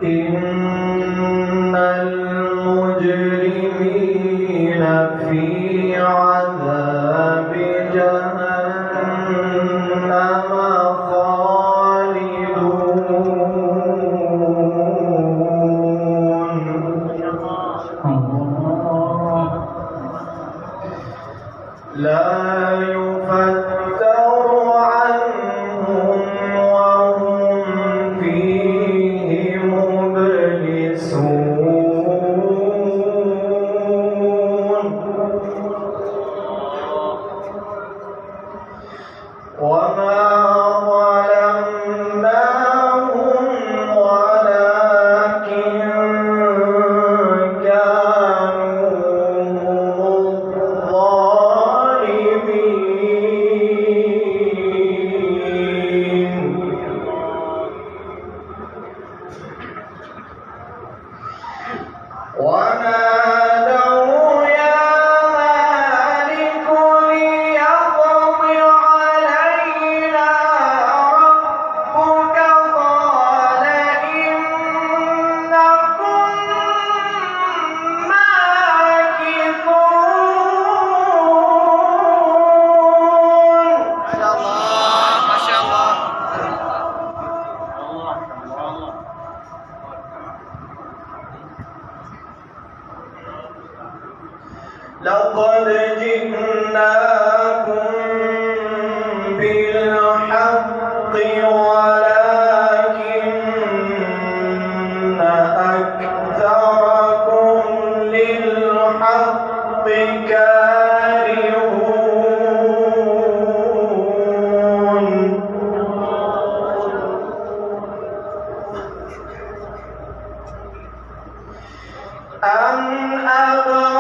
إن المجرمين في عذاب جهنم خالدون لا يفتر عنهم وهم فيه مبلسون وما ظلمناهم ولكن كانوا الظالمين ونادوا يا مالك ليقض علينا ربك قال إنكم ماكثون. ما شاء الله. لقد جئناكم بالحق ولكن أكثركم للحق كارهون. أم أبرموا